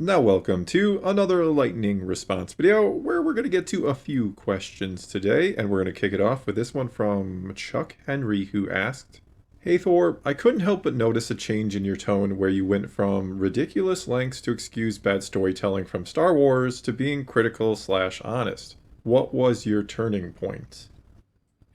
Now welcome to another lightning response video where we're going to get to a few questions today, and we're going to kick it off with this one from Chuck Henry, who asked, "Hey Thor, I couldn't help but notice a change in your tone where you went from ridiculous lengths to excuse bad storytelling from Star Wars to being critical/honest. What was your turning point?"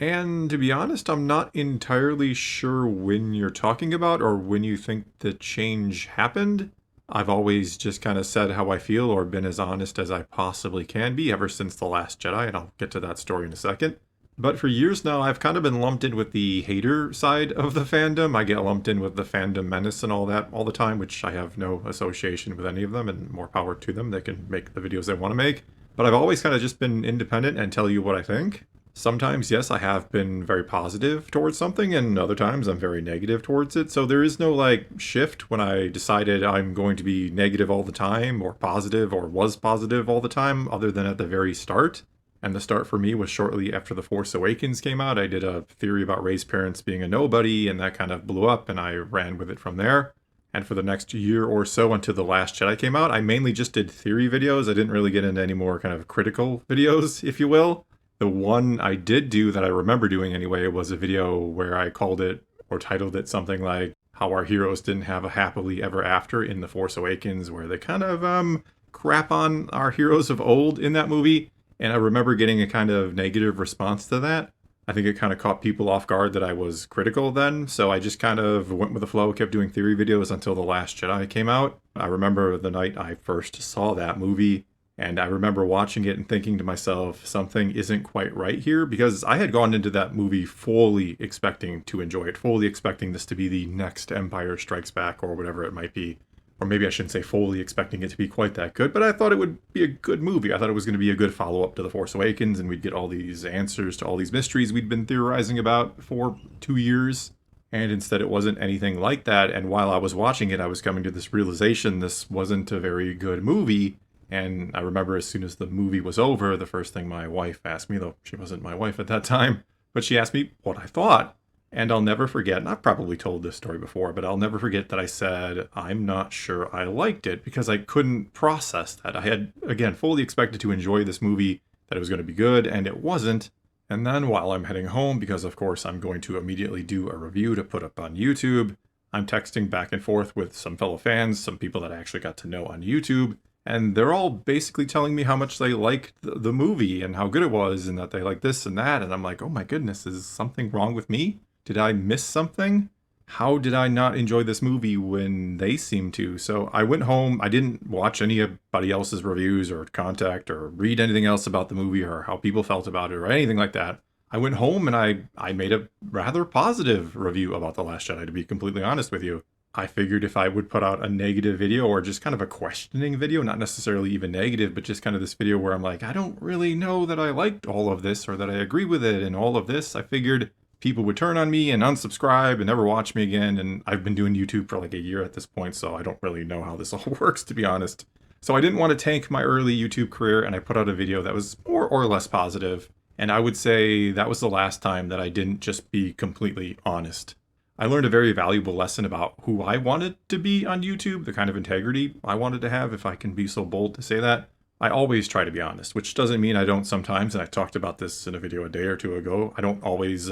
And to be honest, I'm not entirely sure when you're talking about or when you think the change happened. I've always just kind of said how I feel or been as honest as I possibly can be ever since The Last Jedi, and I'll get to that story in a second. But for years now, I've kind of been lumped in with the hater side of the fandom. I get lumped in with the fandom menace and all that all the time, which I have no association with any of them, and more power to them. They can make the videos they want to make. But I've always kind of just been independent and tell you what I think. Sometimes, yes, I have been very positive towards something, and other times I'm very negative towards it. So there is no, shift when I decided I'm going to be negative all the time, or positive, or was positive all the time, other than at the very start. And the start for me was shortly after The Force Awakens came out. I did a theory about Rey's parents being a nobody, and that kind of blew up, and I ran with it from there. And for the next year or so until The Last Jedi came out, I mainly just did theory videos. I didn't really get into any more kind of critical videos, if you will. The one I did do that I remember doing anyway was a video where I called it or titled it something like how our heroes didn't have a happily ever after in The Force Awakens, where they kind of crap on our heroes of old in that movie. And I remember getting a kind of negative response to that. I think it kind of caught people off guard that I was critical then, so I just kind of went with the flow, kept doing theory videos until The Last Jedi came out. I remember the night I first saw that movie, and I remember watching it and thinking to myself, something isn't quite right here, because I had gone into that movie fully expecting to enjoy it, fully expecting this to be the next Empire Strikes Back or whatever it might be. Or maybe I shouldn't say fully expecting it to be quite that good, but I thought it would be a good movie. I thought it was going to be a good follow-up to The Force Awakens, and we'd get all these answers to all these mysteries we'd been theorizing about for 2 years. And instead it wasn't anything like that, and while I was watching it, I was coming to this realization this wasn't a very good movie. And I remember as soon as the movie was over, the first thing my wife asked me, though she wasn't my wife at that time, but she asked me what I thought. And I'll never forget, and I've probably told this story before, but I'll never forget that I said, I'm not sure I liked it, because I couldn't process that. I had, again, fully expected to enjoy this movie, that it was going to be good, and it wasn't. And then while I'm heading home, because of course I'm going to immediately do a review to put up on YouTube, I'm texting back and forth with some fellow fans, some people that I actually got to know on YouTube, and they're all basically telling me how much they liked the movie and how good it was and that they like this and that. And I'm like, oh my goodness, is something wrong with me? Did I miss something? How did I not enjoy this movie when they seem to? So I went home. I didn't watch anybody else's reviews or contact or read anything else about the movie or how people felt about it or anything like that. I went home and I made a rather positive review about The Last Jedi, to be completely honest with you. I figured if I would put out a negative video or just kind of a questioning video, not necessarily even negative, but just kind of this video where I'm like, I don't really know that I liked all of this or that I agree with it and all of this, I figured people would turn on me and unsubscribe and never watch me again. And I've been doing YouTube for like a year at this point, so I don't really know how this all works, to be honest. So I didn't want to tank my early YouTube career, and I put out a video that was more or less positive. And I would say that was the last time that I didn't just be completely honest. I learned a very valuable lesson about who I wanted to be on YouTube, the kind of integrity I wanted to have, if I can be so bold to say that. I always try to be honest, which doesn't mean I don't sometimes, and I talked about this in a video a day or two ago, I don't always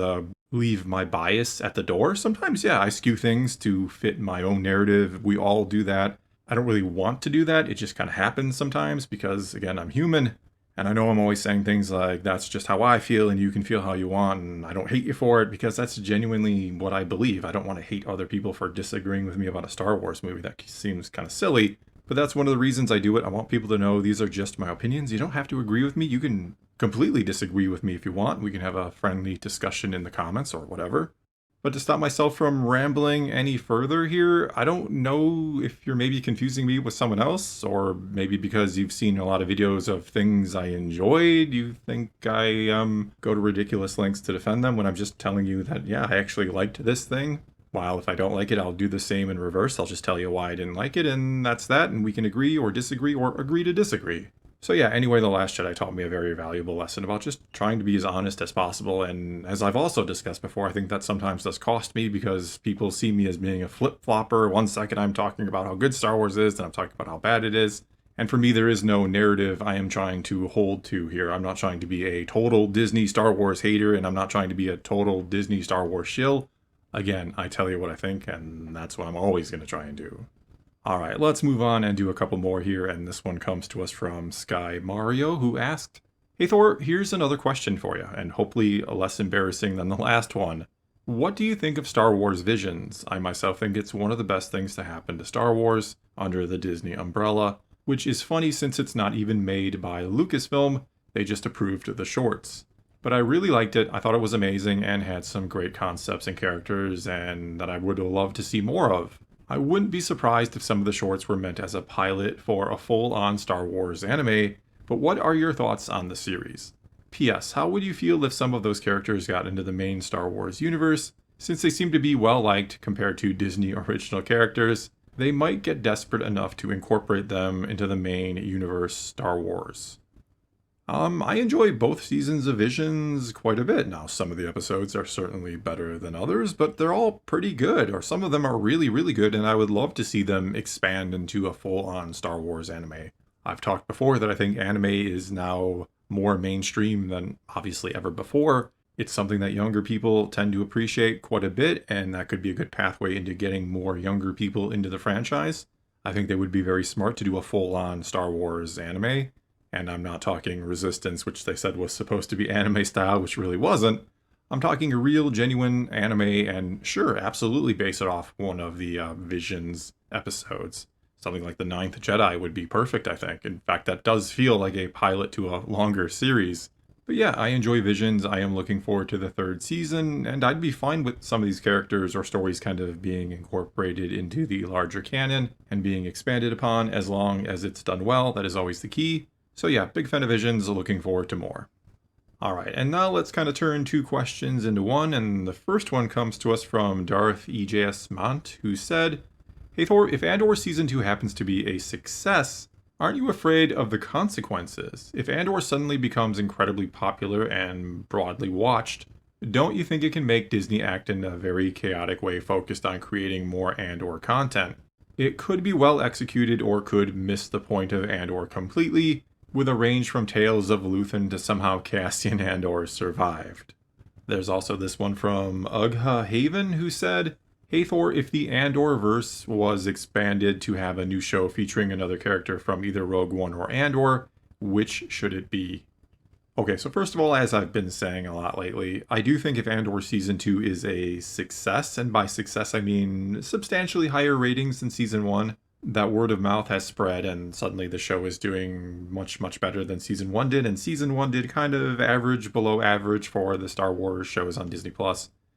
leave my bias at the door. Sometimes, yeah, I skew things to fit my own narrative. We all do that. I don't really want to do that. It just kind of happens sometimes because, again, I'm human. And I know I'm always saying things like, that's just how I feel and you can feel how you want and I don't hate you for it, because that's genuinely what I believe. I don't want to hate other people for disagreeing with me about a Star Wars movie. That seems kind of silly, but that's one of the reasons I do it. I want people to know these are just my opinions. You don't have to agree with me. You can completely disagree with me if you want. We can have a friendly discussion in the comments or whatever. But to stop myself from rambling any further here, I don't know if you're maybe confusing me with someone else, or maybe because you've seen a lot of videos of things I enjoyed, you think I go to ridiculous lengths to defend them when I'm just telling you that, yeah, I actually liked this thing. While if I don't like it, I'll do the same in reverse. I'll just tell you why I didn't like it, and that's that, and we can agree or disagree or agree to disagree. So yeah, anyway, The Last Jedi taught me a very valuable lesson about just trying to be as honest as possible. And as I've also discussed before, I think that sometimes does cost me because people see me as being a flip-flopper. One second I'm talking about how good Star Wars is, then I'm talking about how bad it is. And for me, there is no narrative I am trying to hold to here. I'm not trying to be a total Disney Star Wars hater, and I'm not trying to be a total Disney Star Wars shill. Again, I tell you what I think, and that's what I'm always going to try and do. All right, let's move on and do a couple more here, and this one comes to us from Sky Mario, who asked, "Hey Thor, here's another question for you, and hopefully less embarrassing than the last one. What do you think of Star Wars Visions? I myself think it's one of the best things to happen to Star Wars under the Disney umbrella, which is funny since it's not even made by Lucasfilm, they just approved the shorts. But I really liked it, I thought it was amazing, and had some great concepts and characters, and that I would love to see more of. I wouldn't be surprised if some of the shorts were meant as a pilot for a full-on Star Wars anime, but what are your thoughts on the series? P.S. How would you feel if some of those characters got into the main Star Wars universe? Since they seem to be well-liked compared to Disney original characters, they might get desperate enough to incorporate them into the main universe Star Wars." I enjoy both seasons of Visions quite a bit. Now, some of the episodes are certainly better than others, but they're all pretty good, or some of them are really, really good, and I would love to see them expand into a full-on Star Wars anime. I've talked before that I think anime is now more mainstream than obviously ever before. It's something that younger people tend to appreciate quite a bit, and that could be a good pathway into getting more younger people into the franchise. I think they would be very smart to do a full-on Star Wars anime. And I'm not talking Resistance, which they said was supposed to be anime style, which really wasn't. I'm talking a real, genuine anime, and sure, absolutely base it off one of the Visions episodes. Something like The Ninth Jedi would be perfect, I think. In fact, that does feel like a pilot to a longer series. But yeah, I enjoy Visions, I am looking forward to the third season, and I'd be fine with some of these characters or stories kind of being incorporated into the larger canon and being expanded upon as long as it's done well. That is always the key. So yeah, big fan of Visions, looking forward to more. Alright, and now let's kind of turn two questions into one, and the first one comes to us from Darth EJS Mont, who said, "Hey Thor, if Andor Season 2 happens to be a success, aren't you afraid of the consequences? If Andor suddenly becomes incredibly popular and broadly watched, don't you think it can make Disney act in a very chaotic way focused on creating more Andor content? It could be well executed or could miss the point of Andor completely, with a range from Tales of Luthen to somehow Cassian Andor survived." There's also this one from Ugha Haven, who said, "Hey Thor, if the Andor-verse was expanded to have a new show featuring another character from either Rogue One or Andor, which should it be?" Okay, so first of all, as I've been saying a lot lately, I do think if Andor Season 2 is a success, and by success I mean substantially higher ratings than Season 1, that word of mouth has spread and suddenly the show is doing much, much better than Season 1 did, and Season 1 did kind of average, below average for the Star Wars shows on Disney+.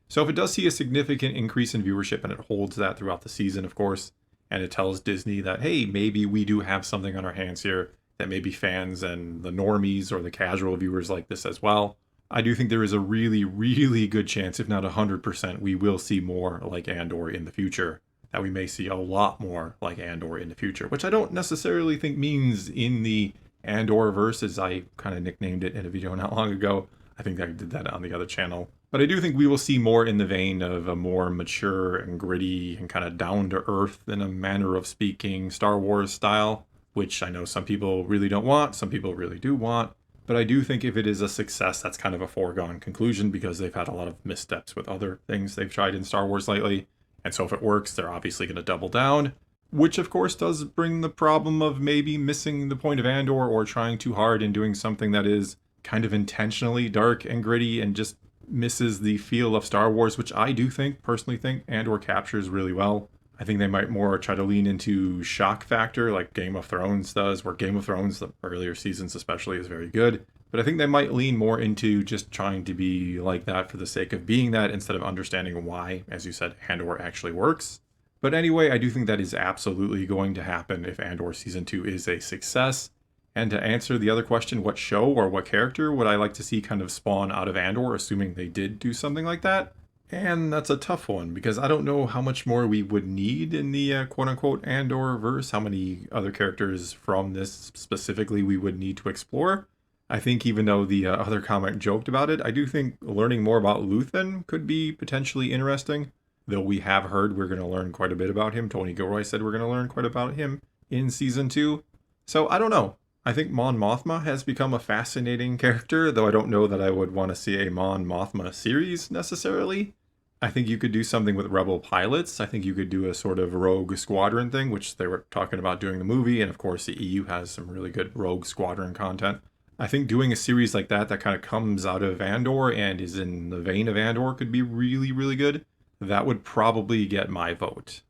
So if it does see a significant increase in viewership, and it holds that throughout the season, of course, and it tells Disney that, hey, maybe we do have something on our hands here that maybe fans and the normies or the casual viewers like this as well, I do think there is a really, really good chance, if not 100%, we will see more like Andor in the future. That we may see a lot more like Andor in the future, which I don't necessarily think means in the Andor-verse, as I kind of nicknamed it in a video not long ago. I think I did that on the other channel. But I do think we will see more in the vein of a more mature and gritty and kind of down-to-earth, in a manner of speaking, Star Wars style, which I know some people really don't want, some people really do want. But I do think if it is a success, that's kind of a foregone conclusion because they've had a lot of missteps with other things they've tried in Star Wars lately. And so if it works, they're obviously going to double down, which of course does bring the problem of maybe missing the point of Andor or trying too hard and doing something that is kind of intentionally dark and gritty and just misses the feel of Star Wars, which I do personally think Andor captures really well. I think they might more try to lean into shock factor like Game of Thrones does, where Game of Thrones, the earlier seasons especially, is very good. But I think they might lean more into just trying to be like that for the sake of being that instead of understanding why, as you said, Andor actually works. But anyway, I do think that is absolutely going to happen if Andor Season 2 is a success. And to answer the other question, what show or what character would I like to see kind of spawn out of Andor, assuming they did do something like that? And that's a tough one because I don't know how much more we would need in the quote-unquote Andor-verse, how many other characters from this specifically we would need to explore. I think even though the other comic joked about it, I do think learning more about Luthen could be potentially interesting, though we have heard we're going to learn quite a bit about him. Tony Gilroy said we're going to learn quite about him in Season 2. So I don't know. I think Mon Mothma has become a fascinating character, though I don't know that I would want to see a Mon Mothma series necessarily. I think you could do something with Rebel pilots. I think you could do a sort of Rogue Squadron thing, which they were talking about doing the movie, and of course the EU has some really good Rogue Squadron content. I think doing a series like that kind of comes out of Andor and is in the vein of Andor could be really, really good. That would probably get my vote.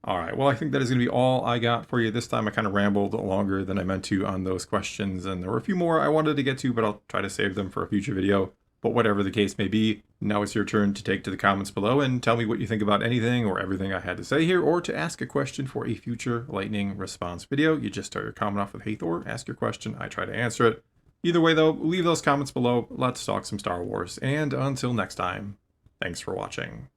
All right, well, I think that is going to be all I got for you this time. I kind of rambled longer than I meant to on those questions, and there were a few more I wanted to get to, but I'll try to save them for a future video. But whatever the case may be, now it's your turn to take to the comments below and tell me what you think about anything or everything I had to say here, or to ask a question for a future lightning response video. You just start your comment off with "Hey Thor," ask your question, I try to answer it. Either way though, leave those comments below, let's talk some Star Wars, and until next time, thanks for watching.